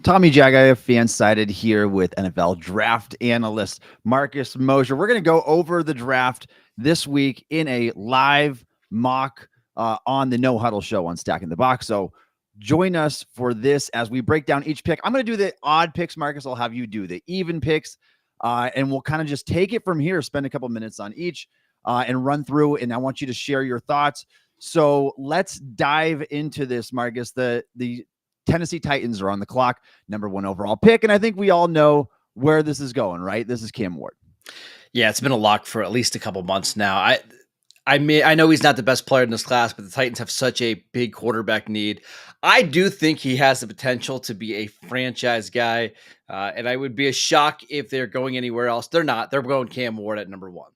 Tommy Jaggi, fan-sided here with NFL draft analyst Marcus Mosher. We're going to go over the draft this week in a live mock on the No Huddle show on Stacking the Box. So join us for this as we break down each pick. I'm going to do the odd picks, Marcus. I'll have you do the even picks, and we'll kind of just take it from here, spend a couple minutes on each and run through, and I want you to share your thoughts. So let's dive into this, Marcus. The Tennessee Titans are on the clock, number 1 overall pick. And I think we all know where this is going, right? This is Cam Ward. Yeah, it's been a lock for at least a couple months now. I know he's not the best player in this class, but the Titans have such a big quarterback need. I do think he has the potential to be a franchise guy, and I would be a shock if they're going anywhere else. They're not. They're going Cam Ward at number 1.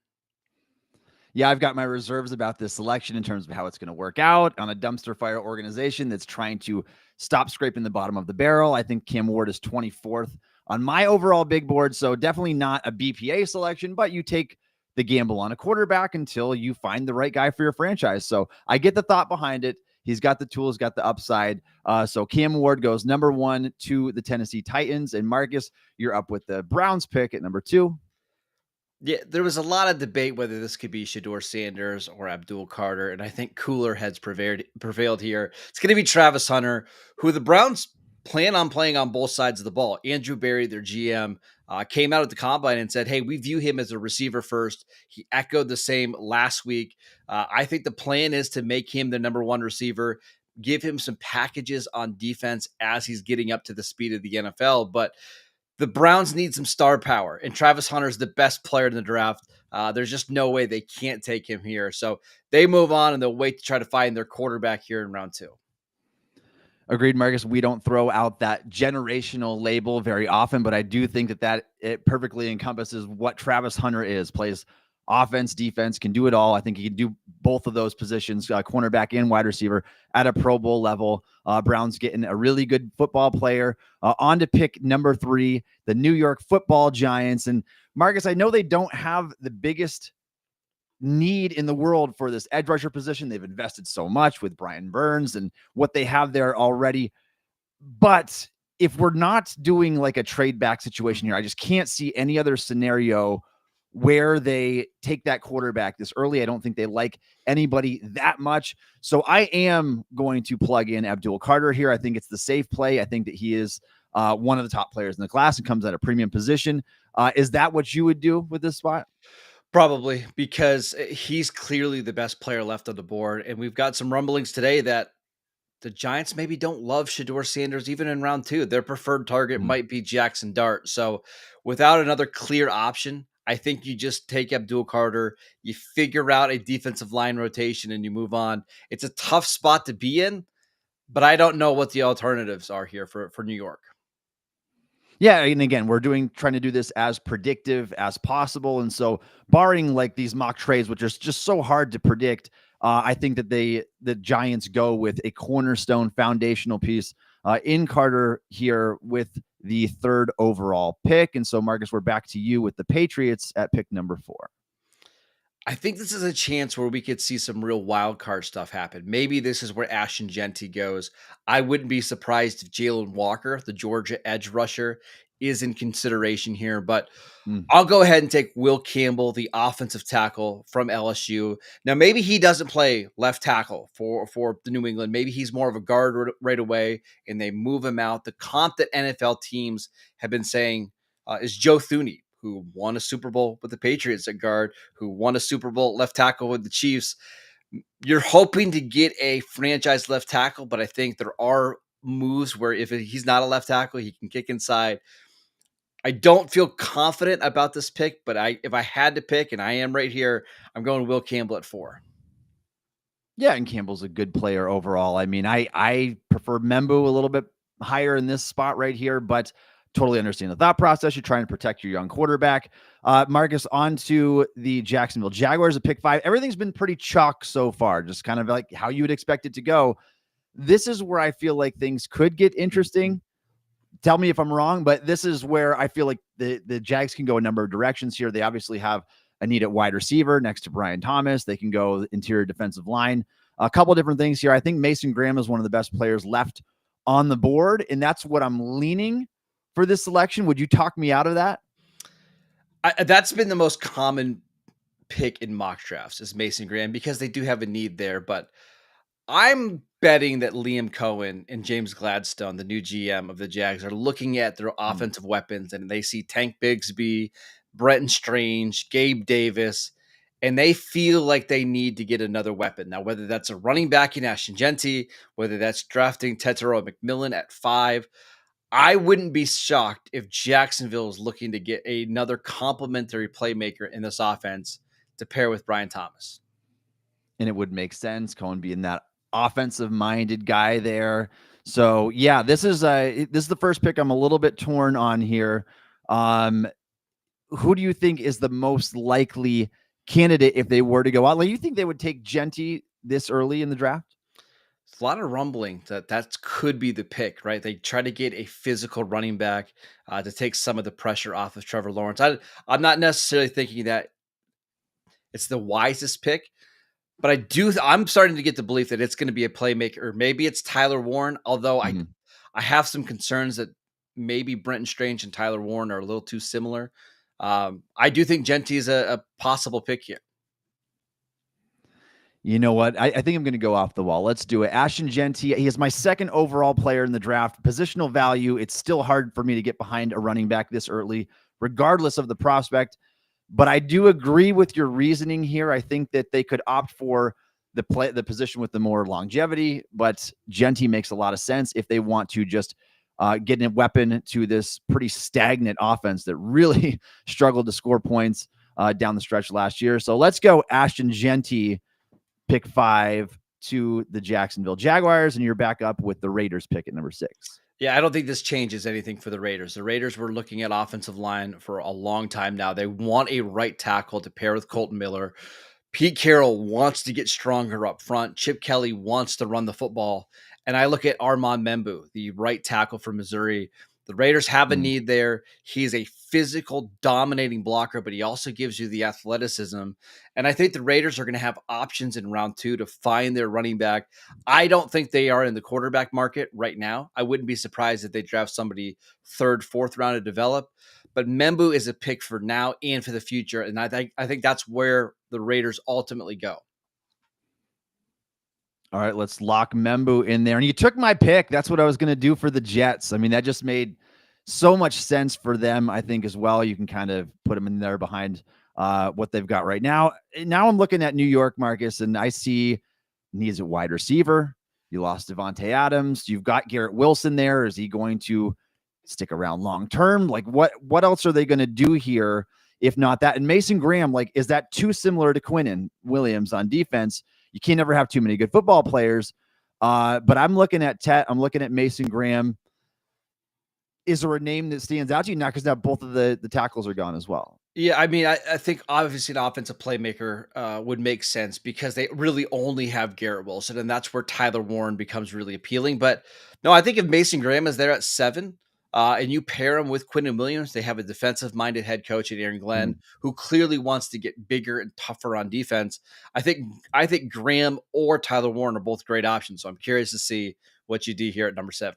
Yeah, I've got my reserves about this selection in terms of how it's going to work out on a dumpster fire organization that's trying to stop scraping the bottom of the barrel. I think Cam Ward is 24th on my overall big board, so definitely not a BPA selection, but you take the gamble on a quarterback until you find the right guy for your franchise. So I get the thought behind it. He's got the tools, got the upside. So Cam Ward goes number 1 to the Tennessee Titans. And Marcus, you're up with the Browns pick at number 2. Yeah, there was a lot of debate whether this could be Shedeur Sanders or Abdul Carter, and I think cooler heads prevailed here. It's going to be Travis Hunter, who the Browns plan on playing on both sides of the ball. Andrew Berry, their GM, came out at the combine and said, hey, we view him as a receiver first. He echoed the same last week. I think the plan is to make him the number 1 receiver, give him some packages on defense as he's getting up to the speed of the NFL. But the Browns need some star power, and Travis Hunter is the best player in the draft. There's just no way they can't take him here. So they move on, and they'll wait to try to find their quarterback here in round 2. Agreed, Marcus. We don't throw out that generational label very often, but I do think that it perfectly encompasses what Travis Hunter is. Plays offense, defense, can do it all. I think he can do both of those positions, cornerback and wide receiver, at a Pro Bowl level. Browns getting a really good football player. On to pick number 3, the New York Football Giants. And Marcus, I know they don't have the biggest need in the world for this edge rusher position. They've invested so much with Brian Burns and what they have there already. But if we're not doing like a trade back situation here, I just can't see any other scenario where they take that quarterback this early. I don't think they like anybody that much. So I am going to plug in Abdul Carter here. I think it's the safe play. I think that he is one of the top players in the class and comes at a premium position. Is that what you would do with this spot? Probably, because he's clearly the best player left on the board. And we've got some rumblings today that the Giants maybe don't love Shedeur Sanders even in round 2. Their preferred target might be Jackson Dart. So without another clear option, I think you just take Abdul Carter, you figure out a defensive line rotation, and you move on. It's a tough spot to be in, but I don't know what the alternatives are here for New York. Yeah, and again, we're trying to do this as predictive as possible. And so barring like these mock trades, which are just so hard to predict, I think that the Giants go with a cornerstone foundational piece in Carter here with the 3rd overall pick. And so, Marcus, we're back to you with the Patriots at pick number 4. I think this is a chance where we could see some real wild card stuff happen. Maybe this is where Ashton Genty goes. I wouldn't be surprised if Jalen Walker, the Georgia edge rusher, is in consideration here, but I'll go ahead and take Will Campbell, the offensive tackle from LSU. Now, maybe he doesn't play left tackle for the New England. Maybe he's more of a guard right away, and they move him out. The comp that NFL teams have been saying is Joe Thuney, who won a Super Bowl with the Patriots at guard, who won a Super Bowl left tackle with the Chiefs. You're hoping to get a franchise left tackle, but I think there are moves where if he's not a left tackle, he can kick inside. I don't feel confident about this pick, but if I had to pick, and I am right here, I'm going Will Campbell at 4. Yeah, and Campbell's a good player overall. I mean, I prefer Membu a little bit higher in this spot right here, but totally understand the thought process. You're trying to protect your young quarterback. Marcus, on to the Jacksonville Jaguars at pick 5. Everything's been pretty chalk so far, just kind of like how you would expect it to go. This is where I feel like things could get interesting. Tell me if I'm wrong, but this is where I feel like the Jags can go a number of directions here. They obviously have a need at wide receiver next to Brian Thomas. They can go interior defensive line. A couple different things here. I think Mason Graham is one of the best players left on the board, and that's what I'm leaning for this selection. Would you talk me out of that? That's been the most common pick in mock drafts is Mason Graham because they do have a need there. But I'm betting that Liam Cohen and James Gladstone, the new GM of the Jags, are looking at their offensive weapons and they see Tank Bigsby, Brenton Strange, Gabe Davis, and they feel like they need to get another weapon. Now, whether that's a running back in Ashton Genty, whether that's drafting Tetero McMillan at 5, I wouldn't be shocked if Jacksonville is looking to get another complementary playmaker in this offense to pair with Brian Thomas. And it would make sense, Cohen being that offensive-minded guy there. So, yeah, this is the first pick I'm a little bit torn on here. Who do you think is the most likely candidate if they were to go out? Like, you think they would take Genty this early in the draft? It's a lot of rumbling that could be the pick, right? They try to get a physical running back to take some of the pressure off of Trevor Lawrence. I'm not necessarily thinking that it's the wisest pick, but I'm starting to get the belief that it's going to be a playmaker, or maybe it's Tyler Warren. Although I have some concerns that maybe Brenton Strange and Tyler Warren are a little too similar. I do think Genty is a possible pick here. You know what? I think I'm going to go off the wall. Let's do it. Ashton Genty, he is my second overall player in the draft. Positional value, it's still hard for me to get behind a running back this early, regardless of the prospect. But I do agree with your reasoning here. I think that they could opt for the position with the more longevity, but Genty makes a lot of sense if they want to just get a weapon to this pretty stagnant offense that really struggled to score points down the stretch last year. So let's go Ashton Genty, pick 5 to the Jacksonville Jaguars, and you're back up with the Raiders pick at number 6. Yeah, I don't think this changes anything for the Raiders. The Raiders were looking at offensive line for a long time now. They want a right tackle to pair with Colton Miller. Pete Carroll wants to get stronger up front. Chip Kelly wants to run the football. And I look at Armand Membu, the right tackle for Missouri. The Raiders have a need there. He's a physical, dominating blocker, but he also gives you the athleticism. And I think the Raiders are going to have options in round 2 to find their running back. I don't think they are in the quarterback market right now. I wouldn't be surprised if they draft somebody 3rd, 4th round to develop. But Membu is a pick for now and for the future. And I think that's where the Raiders ultimately go. All right, let's lock Membu in there. And you took my pick. That's what I was going to do for the Jets. I mean, that just made so much sense for them, I think, as well. You can kind of put them in there behind what they've got right now. Now I'm looking at New York, Marcus, and I see needs a wide receiver. You lost Devontae Adams. You've got Garrett Wilson there. Is he going to stick around long term? Like, what else are they going to do here if not that? And Mason Graham, like, is that too similar to Quinnen Williams on defense? You can't never have too many good football players. But I'm looking at I'm looking at Mason Graham. Is there a name that stands out to you? Not because now both of the tackles are gone as well. Yeah, I mean, I think obviously an offensive playmaker would make sense because they really only have Garrett Wilson, and that's where Tyler Warren becomes really appealing. But no, I think if Mason Graham is there at 7, and you pair him with Quinnen Williams, they have a defensive-minded head coach in Aaron Glenn who clearly wants to get bigger and tougher on defense. I think Graham or Tyler Warren are both great options. So I'm curious to see what you do here at number 7.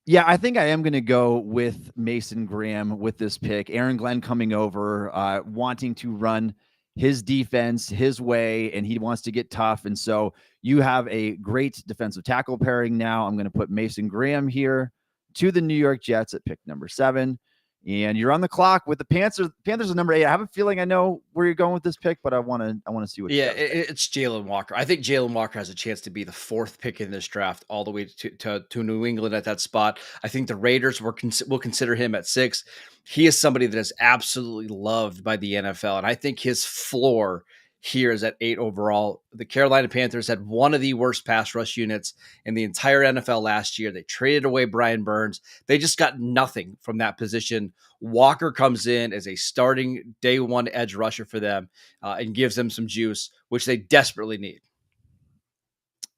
Yeah, I think I am going to go with Mason Graham with this pick. Aaron Glenn coming over, wanting to run his defense his way, and he wants to get tough. And so you have a great defensive tackle pairing now. I'm going to put Mason Graham here to the New York Jets at pick number 7. And you're on the clock with the Panthers. Panthers are number 8. I have a feeling I know where you're going with this pick, but I want to see what. Yeah, it's Jalen Walker. I think Jalen Walker has a chance to be the 4th pick in this draft, all the way to New England at that spot. I think the Raiders will consider him at 6. He is somebody that is absolutely loved by the NFL, and I think his floor here is at 8 overall. The Carolina Panthers had one of the worst pass rush units in the entire NFL last year. They traded away Brian Burns. They just got nothing from that position. Walker comes in as a starting day 1 edge rusher for them and gives them some juice, which they desperately need.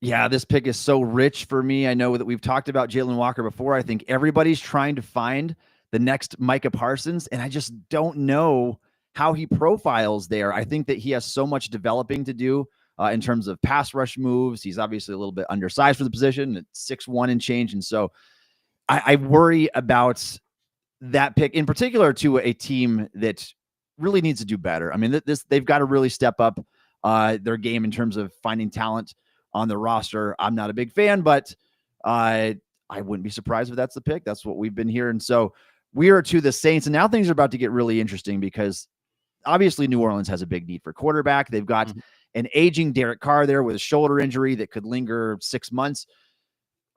Yeah, this pick is so rich for me. I know that we've talked about Jalen Walker before. I think everybody's trying to find the next Micah Parsons, and I just don't know how he profiles there. I think that he has so much developing to do in terms of pass rush moves. He's obviously a little bit undersized for the position at 6'1" and change. And so I worry about that pick in particular to a team that really needs to do better. I mean, they've got to really step up their game in terms of finding talent on the roster. I'm not a big fan, but I wouldn't be surprised if that's the pick. That's what we've been hearing. So we are to the Saints, and now things are about to get really interesting because obviously New Orleans has a big need for quarterback. They've got an aging Derek Carr there with a shoulder injury that could linger 6 months.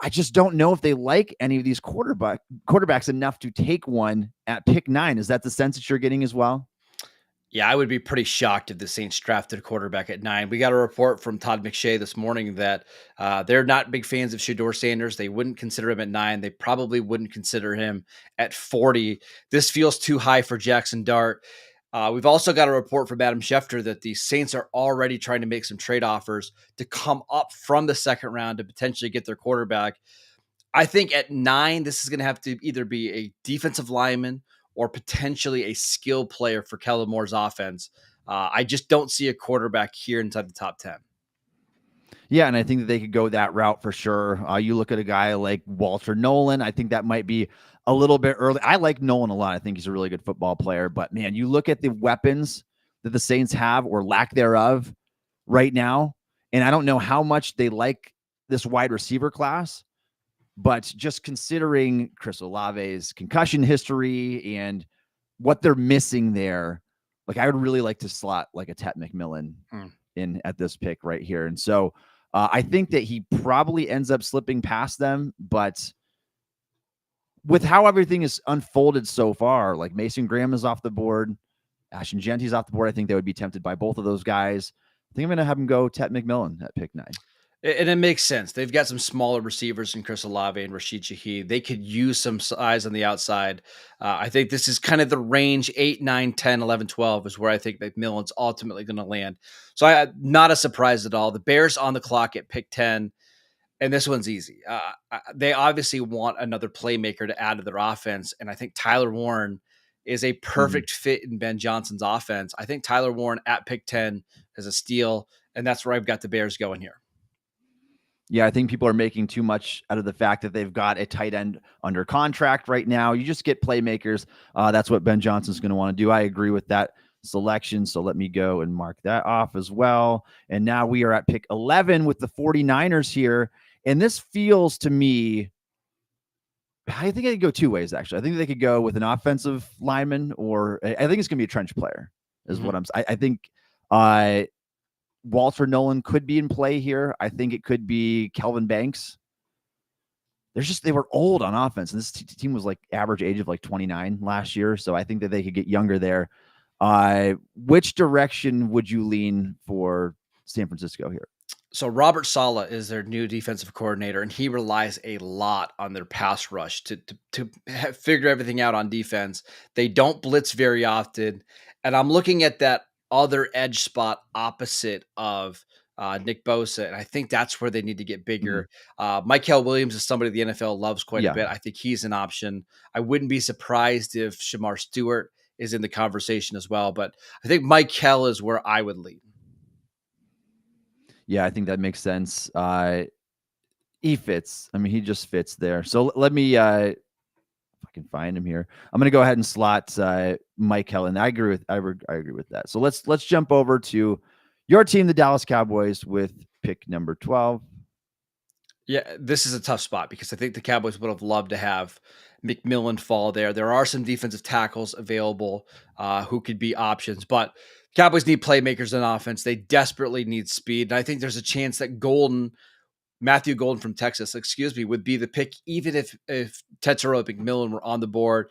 I just don't know if they like any of these quarterbacks enough to take one at pick 9. Is that the sense that you're getting as well? Yeah, I would be pretty shocked if the Saints drafted a quarterback at 9. We got a report from Todd McShay this morning that they're not big fans of Shedeur Sanders. They wouldn't consider him at 9. They probably wouldn't consider him at 40. This feels too high for Jackson Dart. We've also got a report from Adam Schefter that the Saints are already trying to make some trade offers to come up from the second round to potentially get their quarterback. I think at 9, this is going to have to either be a defensive lineman or potentially a skill player for Kellen Moore's offense. I just don't see a quarterback here inside the top 10. Yeah, and I think that they could go that route for sure. You look at a guy like Walter Nolan. I think that might be a little bit early. I like Nolan a lot. I think he's a really good football player. But, man, you look at the weapons that the Saints have or lack thereof right now, and I don't know how much they like this wide receiver class, but just considering Chris Olave's concussion history and what they're missing there, like I would really like to slot like a Tet McMillan in at this pick right here. And so I think that he probably ends up slipping past them, but with how everything is unfolded so far, like Mason Graham is off the board, Ashton Genty's off the board. I think they would be tempted by both of those guys. I think I'm going to have him go Tet McMillan at pick 9. And it makes sense. They've got some smaller receivers in Chris Olave and Rashid Shaheed. They could use some size on the outside. I think this is kind of the range 8, 9, 10, 11, 12 is where I think McMillan's ultimately going to land. So not a surprise at all. The Bears on the clock at pick 10, and this one's easy. They obviously want another playmaker to add to their offense, and I think Tyler Warren is a perfect fit in Ben Johnson's offense. I think Tyler Warren at pick 10 is a steal, and that's where I've got the Bears going here. Yeah, I think people are making too much out of the fact that they've got a tight end under contract right now. You just get playmakers. That's what Ben Johnson's going to want to do. I agree with that selection. So let me go and mark that off as well. And now we are at pick 11 with the 49ers here. And this feels to me, I think I could go two ways, actually. I think they could go with an offensive lineman, or I think it's going to be a trench player is what I'm saying. I think Walter Nolan could be in play here. I think it could be Kelvin Banks. They were old on offense, and this team was like average age of like 29 last year. So I think that they could get younger there. Which direction would you lean for San Francisco here? So Robert Saleh is their new defensive coordinator, and he relies a lot on their pass rush to figure everything out on defense. They don't blitz very often, and I'm looking at that other edge spot opposite of Nick Bosa, and I think that's where they need to get bigger. Mykel Williams is somebody the NFL loves quite a bit. I think he's an option. I wouldn't be surprised if Shamar Stewart is in the conversation as well, but I think Mykel is where I would lean. Yeah, I think that makes sense. He fits. I mean, he just fits there. So let me, if I can find him here, I'm going to go ahead and slot Mykel, and I agree with that. So let's jump over to your team, the Dallas Cowboys, with pick number 12. Yeah, this is a tough spot because I think the Cowboys would have loved to have McMillan fall there. There are some defensive tackles available who could be options, but Cowboys need playmakers on offense. They desperately need speed. And I think there's a chance that Matthew Golden from Texas, would be the pick, even if Tetsuo McMillan were on the board.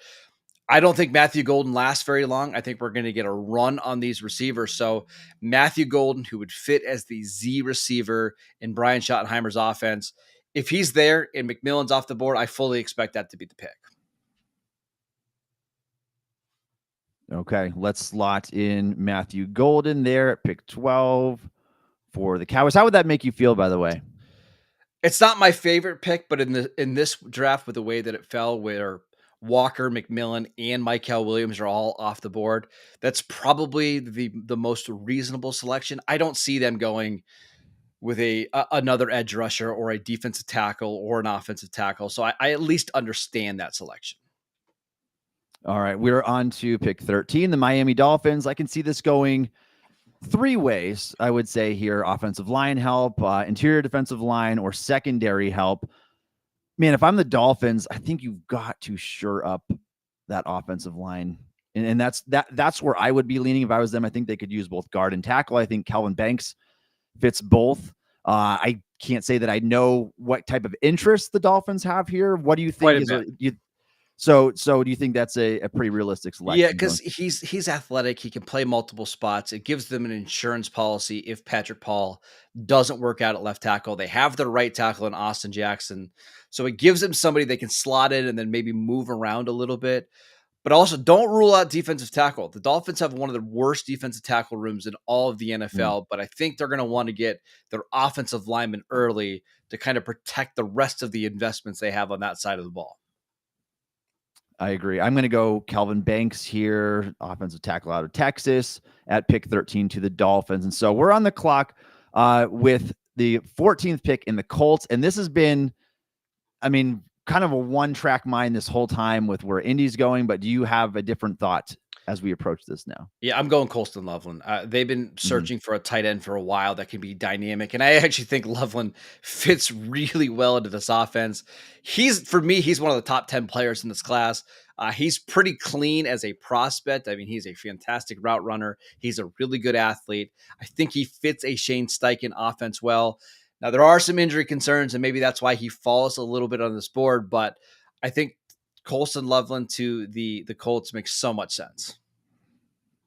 I don't think Matthew Golden lasts very long. I think we're going to get a run on these receivers. So Matthew Golden, who would fit as the Z receiver in Brian Schottenheimer's offense, if he's there and McMillan's off the board, I fully expect that to be the pick. Okay, let's slot in Matthew Golden there at pick 12 for the Cowboys. How would that make you feel, by the way? It's not my favorite pick, but in this draft, with the way that it fell, where Walker, McMillan, and Michael Williams are all off the board. That's probably the most reasonable selection. I don't see them going with another edge rusher or a defensive tackle or an offensive tackle. So I at least understand that selection. All right, we're on to pick 13, the Miami Dolphins. I can see this going three ways, I would say here: offensive line help, interior defensive line, or secondary help. Man, if I'm the Dolphins, I think you've got to shore up that offensive line. And that's where I would be leaning if I was them. I think they could use both guard and tackle. I think Calvin Banks fits both. I can't say that I know what type of interest the Dolphins have here. What do you think so do you think that's a pretty realistic selection? Yeah, because he's athletic. He can play multiple spots. It gives them an insurance policy if Patrick Paul doesn't work out at left tackle. They have the right tackle in Austin Jackson. So it gives them somebody they can slot in and then maybe move around a little bit. But also, don't rule out defensive tackle. The Dolphins have one of the worst defensive tackle rooms in all of the NFL, but I think they're going to want to get their offensive linemen early to kind of protect the rest of the investments they have on that side of the ball. I agree. I'm going to go Calvin Banks here, offensive tackle out of Texas, at pick 13 to the Dolphins. And so we're on the clock with the 14th pick in the Colts. And this has been, I mean, kind of a one-track mind this whole time with where Indy's going. But do you have a different thought as we approach this now? Yeah, I'm going Colston Loveland. They've been searching for a tight end for a while that can be dynamic, and I actually think Loveland fits really well into this offense. For me, he's one of the top 10 players in this class. He's pretty clean as a prospect. I mean, he's a fantastic route runner. He's a really good athlete. I think he fits a Shane Steichen offense well. Now, there are some injury concerns, and maybe that's why he falls a little bit on this board, but I think Colston Loveland to the Colts makes so much sense.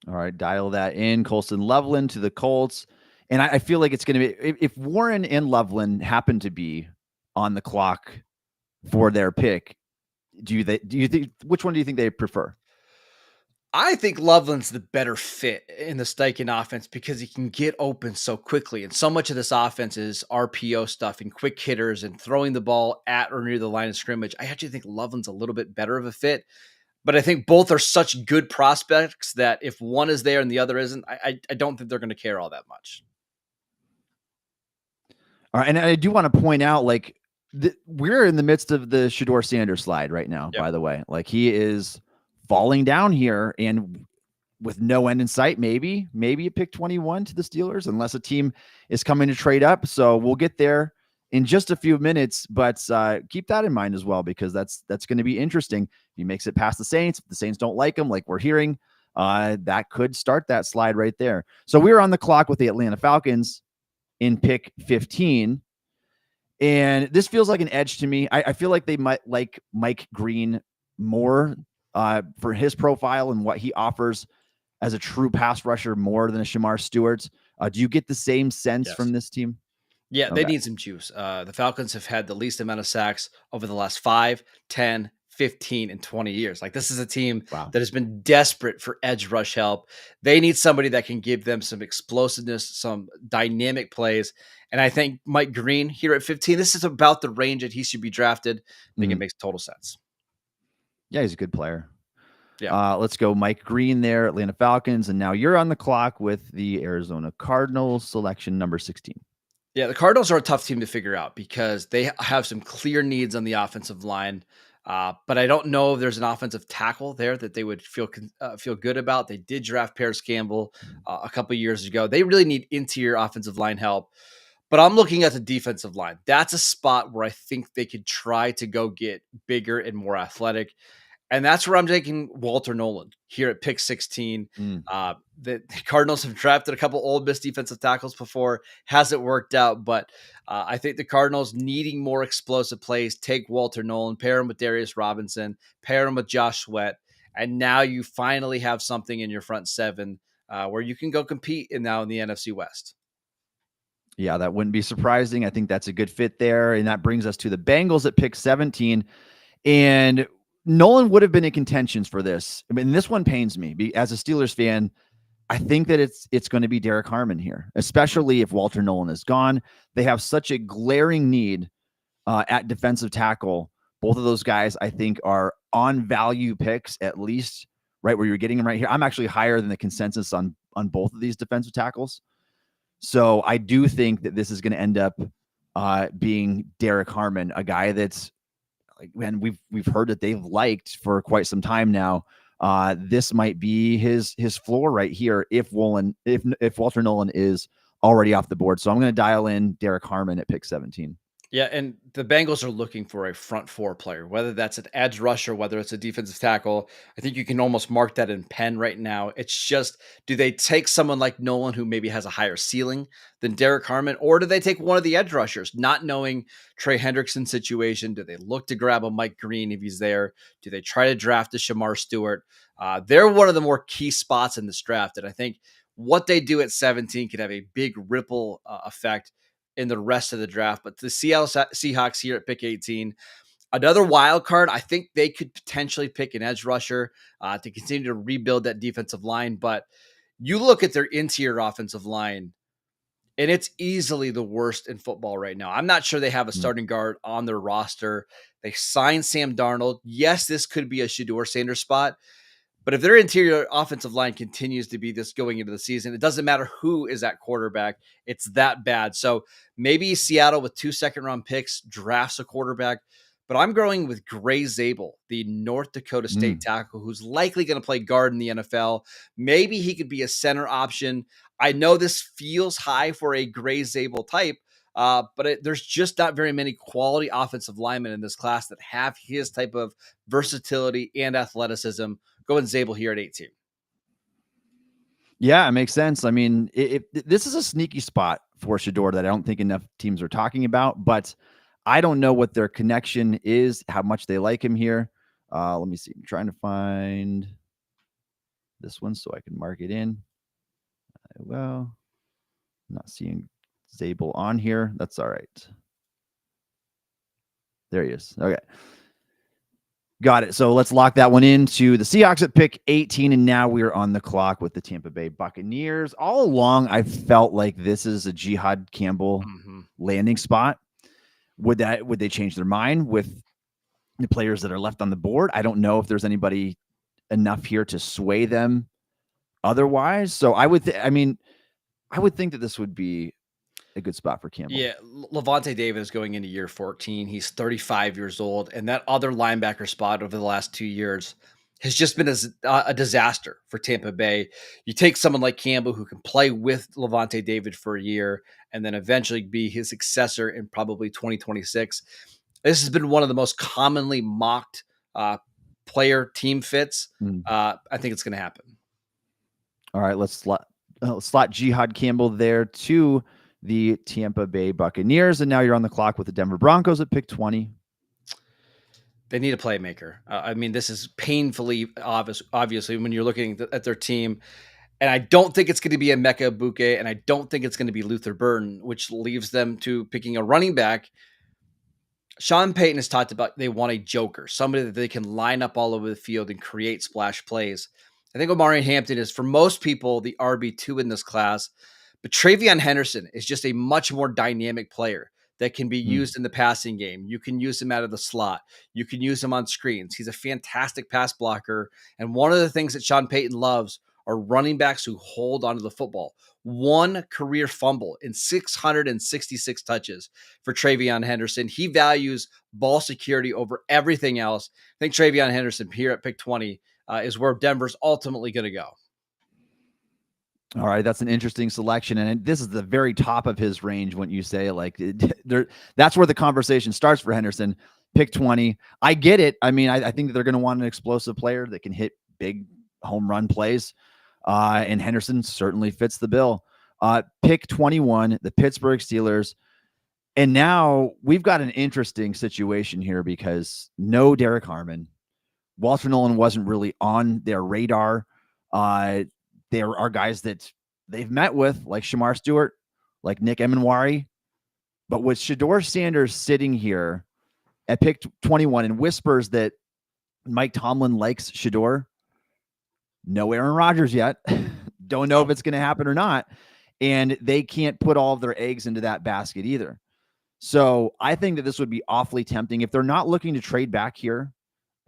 All right, dial that in. Colston Loveland to the Colts. And I feel like it's going to be, if Warren and Loveland happen to be on the clock for their pick, do you think, which one do you think they prefer? I think Loveland's the better fit in the Steichen offense because he can get open so quickly. And so much of this offense is RPO stuff and quick hitters and throwing the ball at or near the line of scrimmage. I actually think Loveland's a little bit better of a fit. But I think both are such good prospects that if one is there and the other isn't, I don't think they're going to care all that much. All right, and I do want to point out, like, we're in the midst of the Shedeur Sanders slide right now, by the way. Like, he is falling down here and with no end in sight, maybe at pick 21 to the Steelers, unless a team is coming to trade up. So we'll get there in just a few minutes, but keep that in mind as well, because that's going to be interesting. If he makes it past the Saints, if the Saints don't like him, like we're hearing, that could start that slide right there. So we're on the clock with the Atlanta Falcons in pick 15. And this feels like an edge to me. I feel like they might like Mike Green more for his profile and what he offers as a true pass rusher more than a Shamar Stewart. Do you get the same sense from this team? Yeah, they need some juice. The Falcons have had the least amount of sacks over the last 5, 10, 15, and 20 years. Like, this is a team that has been desperate for edge rush help. They need somebody that can give them some explosiveness, some dynamic plays. And I think Mike Green here at 15, this is about the range that he should be drafted. I think it makes total sense. Yeah, he's a good player. Yeah. Let's go Mike Green there, Atlanta Falcons. And now you're on the clock with the Arizona Cardinals, selection number 16. Yeah, the Cardinals are a tough team to figure out because they have some clear needs on the offensive line. But I don't know if there's an offensive tackle there that they would feel good about. They did draft Paris Campbell a couple of years ago. They really need interior offensive line help. But I'm looking at the defensive line. That's a spot where I think they could try to go get bigger and more athletic. And that's where I'm taking Walter Nolan here at pick 16. The Cardinals have drafted a couple Ole Miss defensive tackles before. Hasn't worked out, but I think the Cardinals needing more explosive plays, take Walter Nolan, pair him with Darius Robinson, pair him with Josh Sweat, and now you finally have something in your front seven where you can go compete in the NFC West. Yeah, that wouldn't be surprising. I think that's a good fit there. And that brings us to the Bengals at pick 17. And Nolan would have been in contentions for this. I mean, this one pains me. As a Steelers fan, I think that it's going to be Derek Harmon here, especially if Walter Nolan is gone. They have such a glaring need at defensive tackle. Both of those guys, I think, are on value picks, at least right where you're getting them right here. I'm actually higher than the consensus on both of these defensive tackles. So I do think that this is going to end up being Derek Harmon, a guy that's like, man, we've heard that they've liked for quite some time now. This might be his floor right here if Walter Nolan is already off the board. So I'm going to dial in Derek Harmon at pick 17. Yeah, and the Bengals are looking for a front four player, whether that's an edge rusher, whether it's a defensive tackle. I think you can almost mark that in pen right now. It's just, do they take someone like Nolan who maybe has a higher ceiling than Derek Harmon, or do they take one of the edge rushers, not knowing Trey Hendrickson's situation? Do they look to grab a Mike Green if he's there? Do they try to draft a Shamar Stewart? They're one of the more key spots in this draft, and I think what they do at 17 could have a big ripple effect in the rest of the draft. But the Seattle Seahawks here at pick 18, another wild card. I think they could potentially pick an edge rusher to continue to rebuild that defensive line. But you look at their interior offensive line, and it's easily the worst in football right now. I'm not sure they have a starting guard on their roster. They signed Sam Darnold. Yes, this could be a Shedeur Sanders spot. But if their interior offensive line continues to be this going into the season, it doesn't matter who is at quarterback. It's that bad. So maybe Seattle with 2 second-round picks drafts a quarterback. But I'm going with Gray Zabel, the North Dakota State tackle, who's likely going to play guard in the NFL. Maybe he could be a center option. I know this feels high for a Gray Zabel type, but there's just not very many quality offensive linemen in this class that have his type of versatility and athleticism. Going Zabel here at 18. Yeah, it makes sense. I mean, this is a sneaky spot for Shedeur that I don't think enough teams are talking about, but I don't know what their connection is, how much they like him here. Let me see. I'm trying to find this one so I can mark it in. Well, I'm not seeing Zabel on here. That's all right. There he is. Okay. Got it. So let's lock that one into the Seahawks at pick 18. And now we're on the clock with the Tampa Bay Buccaneers. All along, I felt like this is a Jihad Campbell landing spot. Would they change their mind with the players that are left on the board? I don't know if there's anybody enough here to sway them otherwise. So I would think that this would be a good spot for Campbell. Yeah, Levante David is going into year 14. He's 35 years old, and that other linebacker spot over the last 2 years has just been a disaster for Tampa Bay. You take someone like Campbell who can play with Levante David for a year and then eventually be his successor in probably 2026. This has been one of the most commonly mocked player team fits. I think it's going to happen. All right, let's slot Jihad Campbell there to the Tampa Bay Buccaneers. And now you're on the clock with the Denver Broncos at pick 20. They need a playmaker. I mean, this is painfully obvious, obviously, when you're looking at their team. And I don't think it's going to be Emeka Egbuka, and I don't think it's going to be Luther Burden, which leaves them to picking a running back. Sean Payton has talked about they want a joker, somebody that they can line up all over the field and create splash plays. I think Omari Hampton is, for most people, the RB2 in this class. But Travion Henderson is just a much more dynamic player that can be used in the passing game. You can use him out of the slot. You can use him on screens. He's a fantastic pass blocker. And one of the things that Sean Payton loves are running backs who hold onto the football. One career fumble in 666 touches for Travion Henderson. He values ball security over everything else. I think Travion Henderson here at pick 20 is where Denver's ultimately going to go. All right, that's an interesting selection, and this is the very top of his range. When you say that's where the conversation starts for Henderson. Pick 20. I get it. I mean, I think that they're going to want an explosive player that can hit big home run plays, and Henderson certainly fits the bill. Pick 21, the Pittsburgh Steelers, and now we've got an interesting situation here because no Derek Harmon. Walter Nolan wasn't really on their radar. There are guys that they've met with, like Shamar Stewart, like Nick Emenwari. But with Shedeur Sanders sitting here at pick 21 and whispers that Mike Tomlin likes Shedeur, no Aaron Rodgers yet. Don't know if it's going to happen or not. And they can't put all of their eggs into that basket either. So I think that this would be awfully tempting. If they're not looking to trade back here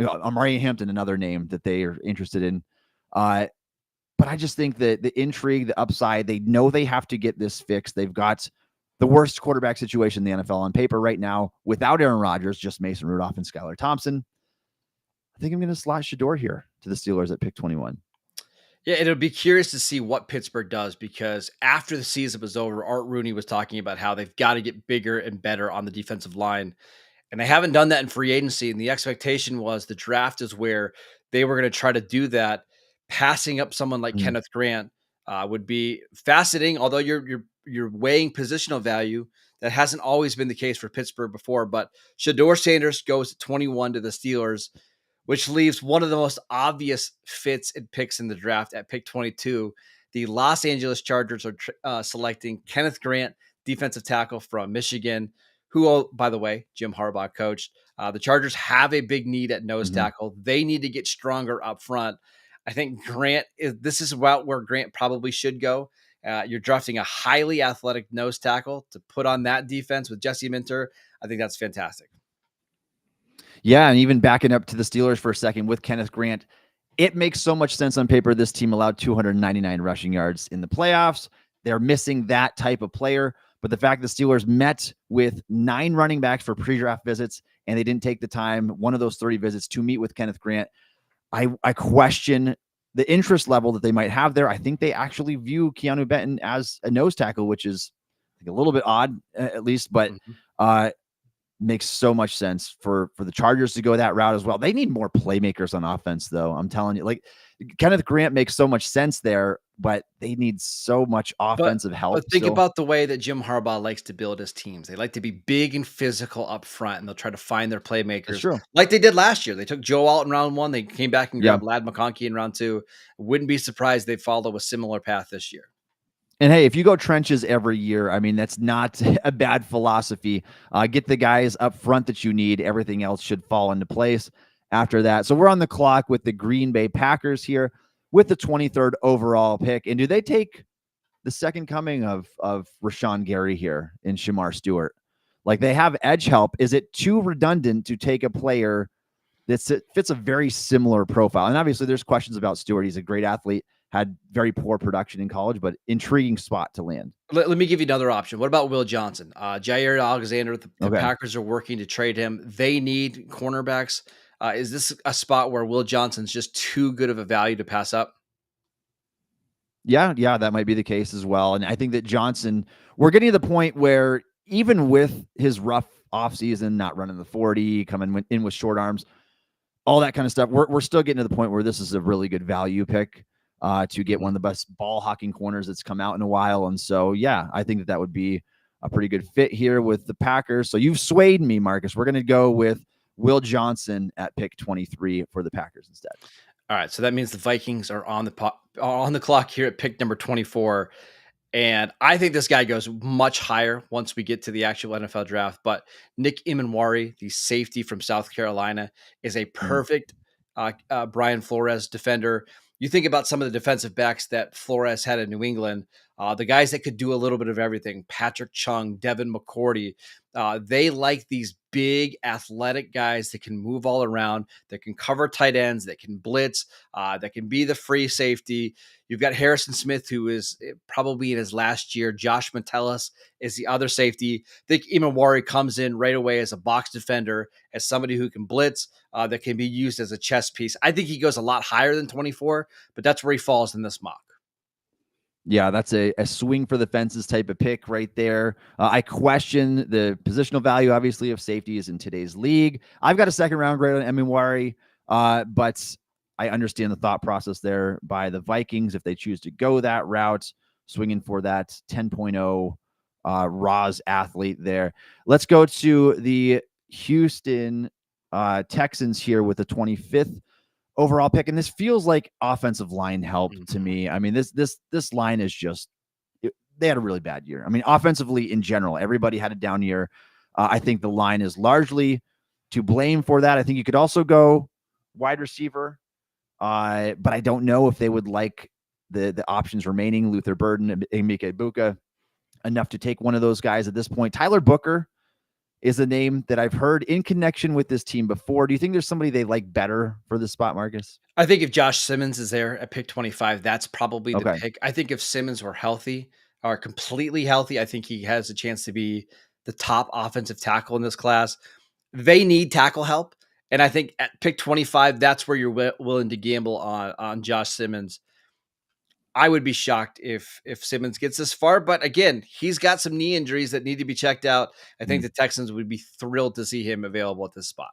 Amari Hampton, another name that they are interested in. But I just think that the intrigue, the upside, they know they have to get this fixed. They've got the worst quarterback situation in the NFL on paper right now without Aaron Rodgers, just Mason Rudolph and Skylar Thompson. I think I'm going to slot Shedeur here to the Steelers at pick 21. Yeah, it'll be curious to see what Pittsburgh does, because after the season was over, Art Rooney was talking about how they've got to get bigger and better on the defensive line. And they haven't done that in free agency. And the expectation was the draft is where they were going to try to do that. Passing up someone like Kenneth Grant would be fascinating, although you're weighing positional value. That hasn't always been the case for Pittsburgh before. But Shedeur Sanders goes at 21 to the Steelers, which leaves one of the most obvious fits and picks in the draft at pick 22. The Los Angeles Chargers are selecting Kenneth Grant, defensive tackle from Michigan, who, by the way, Jim Harbaugh coached. The Chargers have a big need at nose tackle. They need to get stronger up front. I think this is about where Grant probably should go. You're drafting a highly athletic nose tackle to put on that defense with Jesse Minter. I think that's fantastic. Yeah, and even backing up to the Steelers for a second with Kenneth Grant, it makes so much sense on paper. This team allowed 299 rushing yards in the playoffs. They're missing that type of player. But the fact the Steelers met with 9 running backs for pre-draft visits, and they didn't take the time, one of those 30 visits, to meet with Kenneth Grant, I question the interest level that they might have there. I think they actually view Keanu Benton as a nose tackle, which is, I think, a little bit odd, at least, but makes so much sense for the Chargers to go that route as well. They need more playmakers on offense, though. I'm telling you, like, Kenneth Grant makes so much sense there, but they need so much offensive help. But think about the way that Jim Harbaugh likes to build his teams. They like to be big and physical up front, and they'll try to find their playmakers like they did last year. They took Joe Alt in round 1. They came back and grabbed Lad McConkey in round 2. Wouldn't be surprised they follow a similar path this year. And hey, if you go trenches every year, I mean, that's not a bad philosophy. Get the guys up front that you need. Everything else should fall into place after that. So we're on the clock with the Green Bay Packers here with the 23rd overall pick. And do they take the second coming of Rashawn Gary here in Shamar Stewart? Like, they have edge help. Is it too redundant to take a player that fits a very similar profile? And obviously there's questions about Stewart. He's a great athlete, had very poor production in college, but intriguing spot to land. Let me give you another option. What about Will Johnson? Jair Alexander, the Packers are working to trade him. They need cornerbacks. Is this a spot where Will Johnson's just too good of a value to pass up? Yeah, that might be the case as well. And I think that Johnson, we're getting to the point where even with his rough offseason, not running the 40, coming in with short arms, all that kind of stuff, we're still getting to the point where this is a really good value pick to get one of the best ball hawking corners that's come out in a while. And so, yeah, I think that would be a pretty good fit here with the Packers. So you've swayed me, Marcus. We're going to go with Will Johnson at pick 23 for the Packers instead. All right, so that means the Vikings are on the clock here at pick number 24. And I think this guy goes much higher once we get to the actual NFL draft. But Nick Imanwari, the safety from South Carolina, is a perfect Brian Flores defender. You think about some of the defensive backs that Flores had in New England, the guys that could do a little bit of everything, Patrick Chung, Devin McCourty. They like these big athletic guys that can move all around, that can cover tight ends, that can blitz, that can be the free safety. You've got Harrison Smith, who is probably in his last year. Josh Metellus is the other safety. I think Imanwari comes in right away as a box defender, as somebody who can blitz, that can be used as a chess piece. I think he goes a lot higher than 24, but that's where he falls in this mock. Yeah, that's a swing for the fences type of pick right there. I question the positional value, obviously, of safeties in today's league. I've got a second round grade on Imanwari, but I understand the thought process there by the Vikings if they choose to go that route, swinging for that 10.0 Roz athlete there. Let's go to the Houston Texans here with the 25th overall pick. And this feels like offensive line help to me. I mean, this line is just, they had a really bad year. I mean, offensively in general, everybody had a down year. I think the line is largely to blame for that. I think you could also go wide receiver, but I don't know if they would like the options remaining, Luther Burden and Emeka Egbuka, enough to take one of those guys at this point. Tyler Booker is a name that I've heard in connection with this team before. Do you think there's somebody they like better for this spot, Marcus? I think if Josh Simmons is there at pick 25, that's probably the Okay. pick. I think if Simmons were healthy or completely healthy, I think he has a chance to be the top offensive tackle in this class. They need tackle help. And I think at pick 25, that's where you're willing to gamble on Josh Simmons. I would be shocked if Simmons gets this far, but again, he's got some knee injuries that need to be checked out. I think the Texans would be thrilled to see him available at this spot.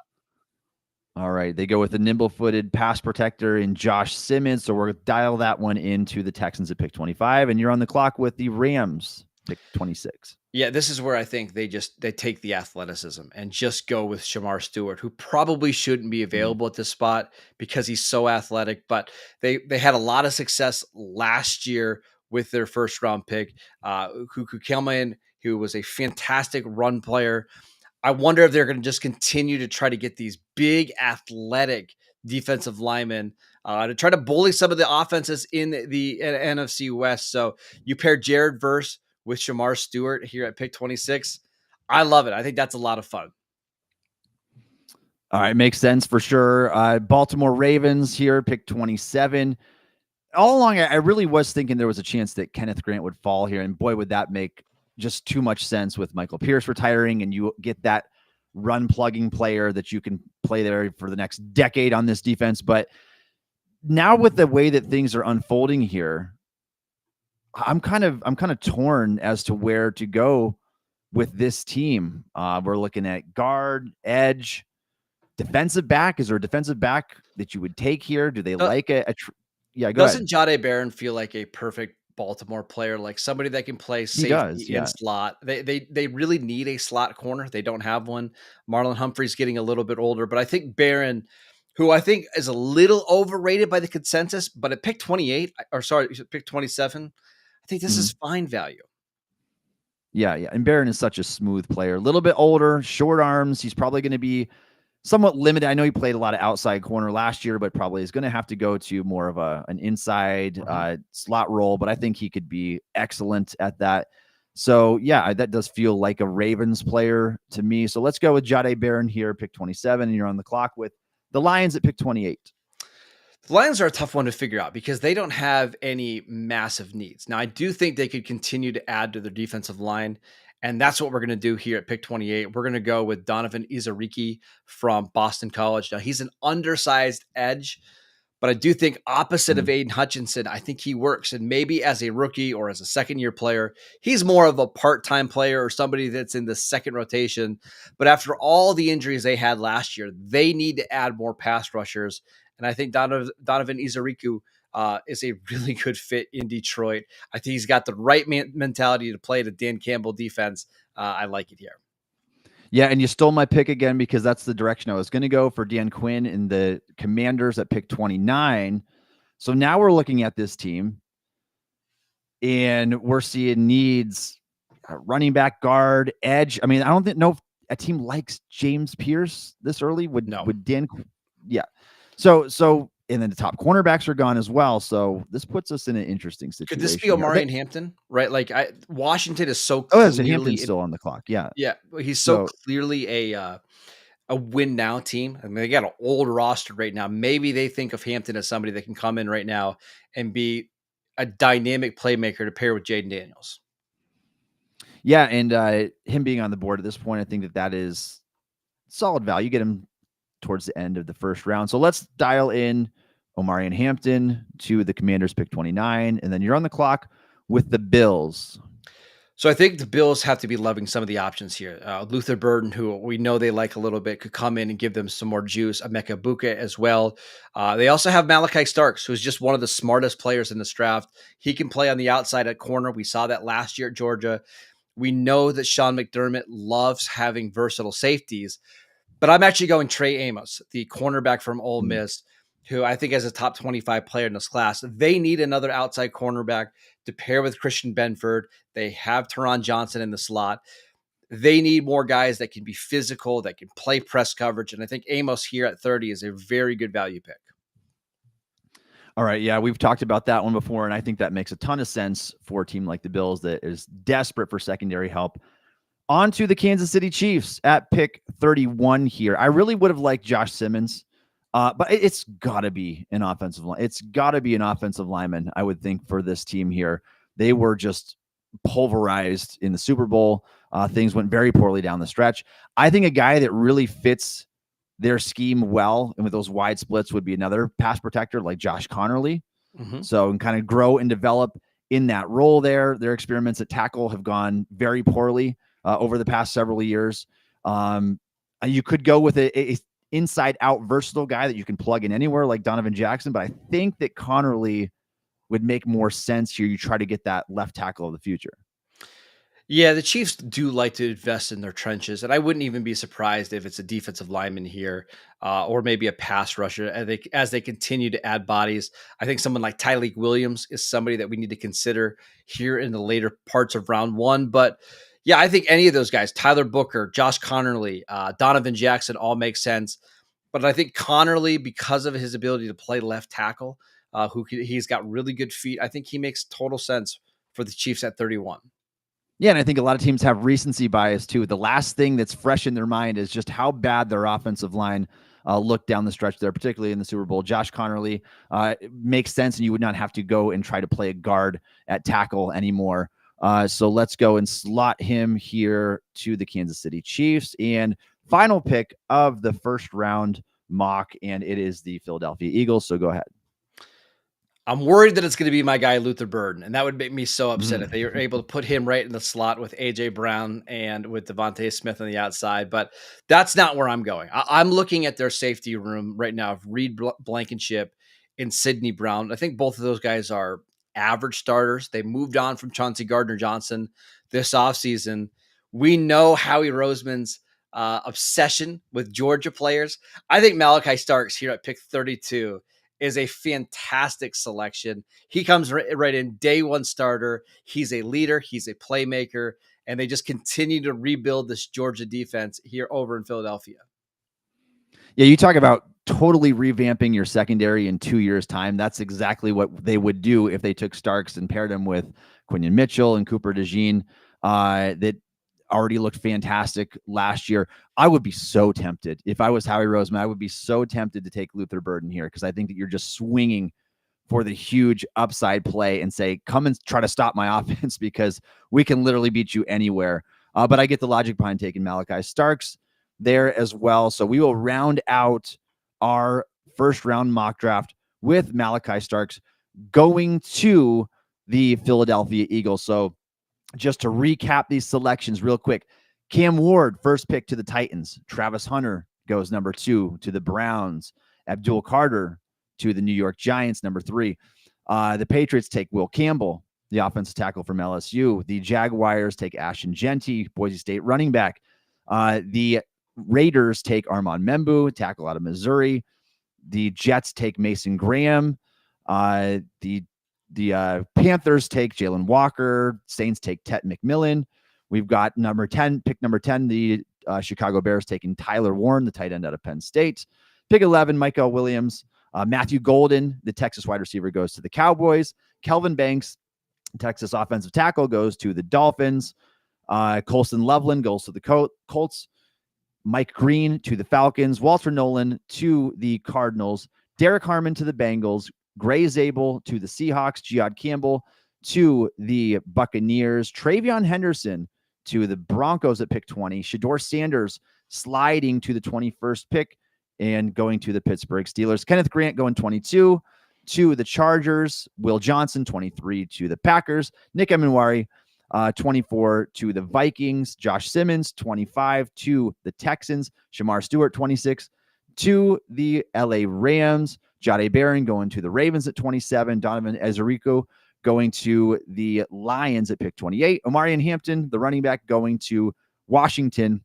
All right. They go with the nimble-footed pass protector in Josh Simmons. So we're going to dial that one into the Texans at pick 25. And you're on the clock with the Rams, pick 26. Yeah, this is where I think they take the athleticism and just go with Shamar Stewart, who probably shouldn't be available at this spot because he's so athletic. But they had a lot of success last year with their first round pick, who could come in, who was a fantastic run player. I wonder if they're going to just continue to try to get these big athletic defensive linemen to try to bully some of the offenses in the NFC West. So you pair Jared Verse with Shamar Stewart here at pick 26. I love it. I think that's a lot of fun. All right. Makes sense for sure. Baltimore Ravens here, pick 27. All along, I really was thinking there was a chance that Kenneth Grant would fall here. And boy, would that make just too much sense with Michael Pierce retiring, and you get that run plugging player that you can play there for the next decade on this defense. But now with the way that things are unfolding here, I'm kind of torn as to where to go with this team. We're looking at guard, edge, defensive back. Is there a defensive back that you would take here? Do they like yeah, go ahead. Doesn't Jahdae Barron feel like a perfect Baltimore player, like somebody that can play safety and slot? They really need a slot corner. They don't have one. Marlon Humphrey's getting a little bit older, but I think Barron, who I think is a little overrated by the consensus, but at pick 28, or sorry, pick 27, I think this is fine value. Yeah. And Barron is such a smooth player, a little bit older, short arms. He's probably going to be somewhat limited. I know he played a lot of outside corner last year, but probably is going to have to go to more of an inside slot role. But I think he could be excellent at that. So yeah, that does feel like a Ravens player to me. So let's go with Jahdae Barron here, pick 27, and you're on the clock with the Lions at pick 28. The Lions are a tough one to figure out because they don't have any massive needs. Now, I do think they could continue to add to their defensive line, and that's what we're going to do here at pick 28. We're going to go with Donovan Izariki from Boston College. Now, he's an undersized edge, but I do think opposite of Aiden Hutchinson, I think he works. And maybe as a rookie or as a second-year player, he's more of a part-time player or somebody that's in the second rotation. But after all the injuries they had last year, they need to add more pass rushers. And I think Donovan Izariku is a really good fit in Detroit. I think he's got the right mentality to play the Dan Campbell defense. I like it here. Yeah, and you stole my pick again because that's the direction I was going to go for Dan Quinn and the Commanders at pick 29. So now we're looking at this team, and we're seeing needs running back, guard, edge. I mean, I don't know if a team likes James Pierce this early. Would Dan? Yeah. So and then the top cornerbacks are gone as well. So this puts us in an interesting situation. Could this be Omari and Hampton? Right? Like Washington is so clearly Hampton's still on the clock. Yeah. Yeah. He's so clearly a win now team. I mean, they got an old roster right now. Maybe they think of Hampton as somebody that can come in right now and be a dynamic playmaker to pair with Jaden Daniels. Yeah. And him being on the board at this point, I think that is solid value. Get him towards the end of the first round. So let's dial in Omari and Hampton to the Commanders pick 29. And then you're on the clock with the Bills. So I think the Bills have to be loving some of the options here. Luther Burden, who we know they like a little bit, could come in and give them some more juice. Emeka Buka as well. They also have Malachi Starks, who's just one of the smartest players in this draft. He can play on the outside at corner. We saw that last year at Georgia. We know that Sean McDermott loves having versatile safeties. But I'm actually going Trey Amos, the cornerback from Ole Miss, who I think is a top 25 player in this class. They need another outside cornerback to pair with Christian Benford. They have Teron Johnson in the slot. They need more guys that can be physical, that can play press coverage. And I think Amos here at 30 is a very good value pick. All right. Yeah, we've talked about that one before, and I think that makes a ton of sense for a team like the Bills that is desperate for secondary help. On to the Kansas City Chiefs at pick 31 here. I really would have liked Josh Simmons, but it's got to be an offensive line. It's got to be an offensive lineman, I would think, for this team here. They were just pulverized in the Super Bowl. Things went very poorly down the stretch. I think a guy that really fits their scheme well and with those wide splits would be another pass protector like Josh Connerly. So, and kind of grow and develop in that role there. Their experiments at tackle have gone very poorly over the past several years. You could go with a inside out versatile guy that you can plug in anywhere like Donovan Jackson, but I think that Connerly would make more sense here. You try to get that left tackle of the future. Yeah, the Chiefs do like to invest in their trenches, and I wouldn't even be surprised if it's a defensive lineman here, or maybe a pass rusher as they continue to add bodies. I think someone like Tyleik Williams is somebody that we need to consider here in the later parts of round one. But yeah, I think any of those guys, Tyler Booker, Josh Connerly, Donovan Jackson, all make sense. But I think Connerly, because of his ability to play left tackle, he's got really good feet, I think he makes total sense for the Chiefs at 31. Yeah, and I think a lot of teams have recency bias too. The last thing that's fresh in their mind is just how bad their offensive line looked down the stretch there, particularly in the Super Bowl. Josh Connerly makes sense, and you would not have to go and try to play a guard at tackle anymore. So let's go and slot him here to the Kansas City Chiefs. And final pick of the first round mock, and it is the Philadelphia Eagles. So go ahead. I'm worried that it's going to be my guy, Luther Burden, and that would make me so upset if they were able to put him right in the slot with A.J. Brown and with Devontae Smith on the outside, but that's not where I'm going. I'm looking at their safety room right now of Reed Blankenship and Sidney Brown. I think both of those guys are average starters. They moved on from Chauncey Gardner-Johnson this offseason. We know Howie Roseman's obsession with Georgia players. I think Malachi Starks here at pick 32 is a fantastic selection. He comes right in, day one starter. He's a leader. He's a playmaker. And they just continue to rebuild this Georgia defense here over in Philadelphia. Yeah, you talk about totally revamping your secondary in 2 years' time. That's exactly what they would do if they took Starks and paired him with Quinion Mitchell and Cooper DeJean. That already looked fantastic last year. I would be so tempted. If I was Howie Roseman, I would be so tempted to take Luther Burden here because I think that you're just swinging for the huge upside play and say, come and try to stop my offense because we can literally beat you anywhere. But I get the logic behind taking Malachi Starks there as well. So we will round out our first round mock draft with Malachi Starks going to the Philadelphia Eagles. So just to recap these selections real quick, Cam Ward, first pick to the Titans. Travis Hunter goes number 2 to the Browns. Abdul Carter to the New York Giants, number 3. The Patriots take Will Campbell, the offensive tackle from LSU. The Jaguars take Ashton Jeanty, Boise State running back. The Raiders take Armand Membu, tackle out of Missouri. The Jets take Mason Graham. The Panthers take Jalen Walker. Saints take Tet McMillan. We've got pick number 10, the Chicago Bears taking Tyler Warren, the tight end out of Penn State. Pick 11, Michael Williams. Matthew Golden, the Texas wide receiver, goes to the Cowboys. Kelvin Banks, Texas offensive tackle, goes to the Dolphins. Colston Loveland goes to the Colts. Mike Green to the Falcons. Walter Nolan to the Cardinals. Derek Harmon to the Bengals. Gray Zabel to the Seahawks. Giad Campbell to the Buccaneers. Travion Henderson to the Broncos at pick 20. Shedeur Sanders sliding to the 21st pick and going to the Pittsburgh Steelers. Kenneth Grant going 22 to the Chargers. Will Johnson, 23 to the Packers. Nick Emenwari, 24 to the Vikings. Josh Simmons, 25 to the Texans. Shamar Stewart, 26 to the LA Rams. Jahdae Barron going to the Ravens at 27. Donovan Ezerico going to the Lions at pick 28. Omarion Hampton, the running back, going to Washington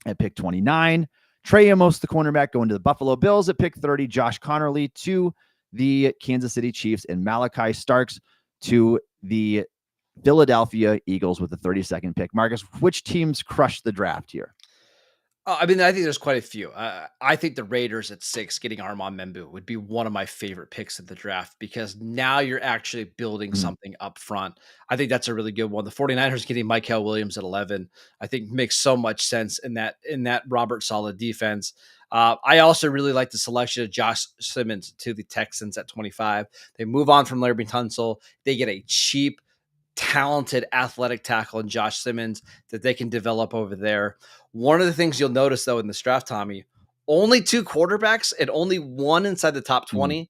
at pick 29. Trey Amos, the cornerback, going to the Buffalo Bills at pick 30. Josh Connerly to the Kansas City Chiefs, and Malachi Starks to the Philadelphia Eagles with the 32nd pick. Marcus, which teams crushed the draft here? I mean, I think there's quite a few. I think the Raiders at 6 getting Armand Membu would be one of my favorite picks of the draft because now you're actually building Mhm. something up front. I think that's a really good one. The 49ers getting Mykel Williams at 11, I think makes so much sense in that Robert Saleh defense. I also really like the selection of Josh Simmons to the Texans at 25. They move on from Larry Tunsil. They get a cheap, talented athletic tackle in Josh Simmons that they can develop over there. One of the things you'll notice though in this draft, Tommy, only 2 quarterbacks and only one inside the top Mhm. 20.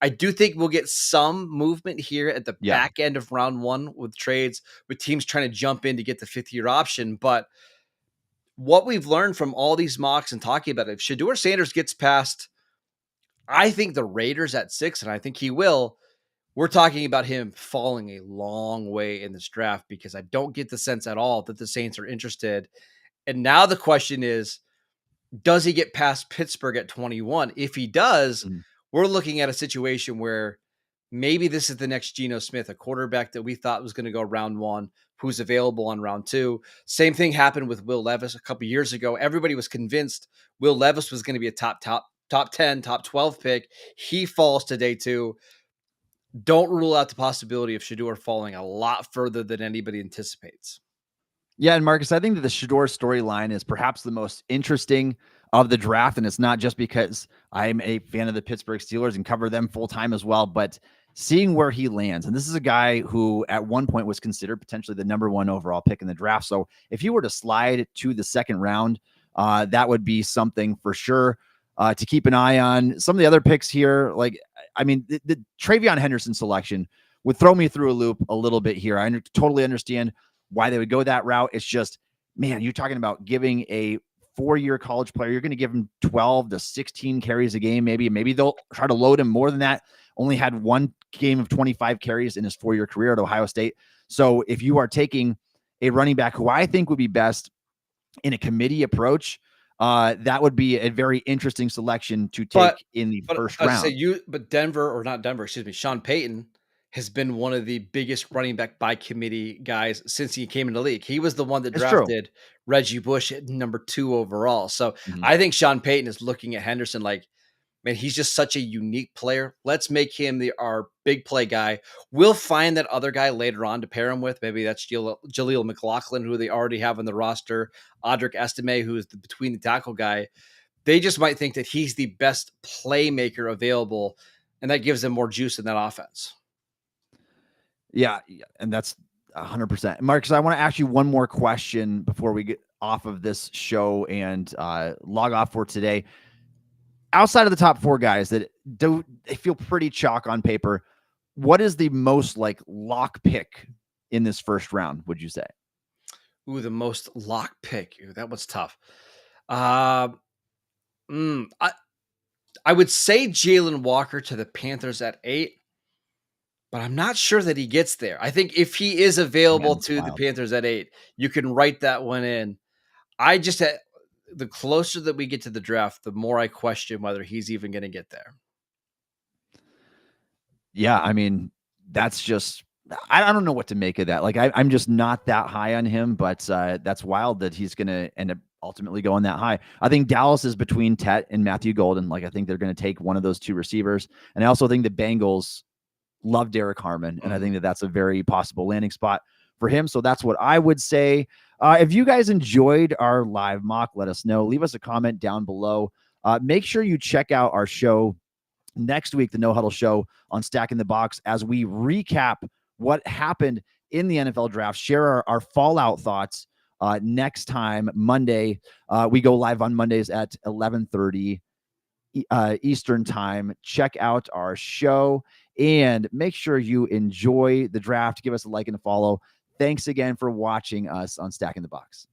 I do think we'll get some movement here at the Yeah. back end of round 1 with trades, with teams trying to jump in to get the 5th-year option. But what we've learned from all these mocks and talking about it, if Shedeur Sanders gets past, I think the Raiders at 6, and I think he will, we're talking about him falling a long way in this draft because I don't get the sense at all that the Saints are interested. And now the question is, does he get past Pittsburgh at 21? If he does, Mhm. we're looking at a situation where maybe this is the next Geno Smith, a quarterback that we thought was going to go round 1, who's available on round 2. Same thing happened with Will Levis a couple years ago. Everybody was convinced Will Levis was going to be a top 10, top 12 pick. He falls to day 2. Don't rule out the possibility of Shedeur falling a lot further than anybody anticipates. Yeah, and Marcus, I think that the Shedeur storyline is perhaps the most interesting of the draft, and it's not just because I'm a fan of the Pittsburgh Steelers and cover them full time as well, but seeing where he lands. And this is a guy who at one point was considered potentially the number 1 overall pick in the draft. So if he were to slide to the second round, that would be something for sure to keep an eye on. Some of the other picks here, like I mean, the Travion Henderson selection would throw me through a loop a little bit here. I totally understand why they would go that route. It's just, man, you're talking about giving a 4-year college player, you're going to give him 12 to 16 carries a game. Maybe they'll try to load him more than that. Only had 1 game of 25 carries in his 4-year career at Ohio State. So if you are taking a running back who I think would be best in a committee approach, that would be a very interesting selection to But take in the but first I was say round. but Denver, or not Denver, excuse me, Sean Payton has been one of the biggest running back by committee guys since he came in the league. He was the one that It's true. drafted Reggie Bush at number 2 overall. So Mhm. I think Sean Payton is looking at Henderson like, man, he's just such a unique player. Let's make him our big play guy. We'll find that other guy later on to pair him with. Maybe that's Jaleel McLaughlin, who they already have on the roster. Audric Estime, who is the between the tackle guy. They just might think that he's the best playmaker available, and that gives them more juice in that offense. Yeah, and that's 100%. Marcus, I want to ask you one more question before we get off of this show and log off for today. Outside of the top 4 guys that they feel pretty chalk on paper, what is the most like lock pick in this first round, would you say? Ooh, the most lock pick. Ooh, that was tough. Uh, mm, I I would say Jalen Walker to the Panthers at 8, but I'm not sure that he gets there. I think if he is Man, available that's to the wild. Panthers at 8, you can write that one in. I just the closer that we get to the draft, the more I question whether he's even going to get there. Yeah, I mean, that's just I don't know what to make of that. Like I'm just not that high on him, but that's wild that he's going to end up ultimately going that high. I think Dallas is between Tet and Matthew Golden. Like I think they're going to take one of those 2 receivers, and I also think the Bengals love Derek Harmon, and I think that that's a very possible landing spot for him. So that's what I would say. If you guys enjoyed our live mock, let us know. Leave us a comment down below. Make sure you check out our show next week, the No Huddle show on Stacking the Box, as we recap what happened in the NFL draft, share our fallout thoughts next time, Monday. We go live on Mondays at 11:30 Eastern time. Check out our show and make sure you enjoy the draft. Give us a like and a follow. Thanks again for watching us on Stacking the Box.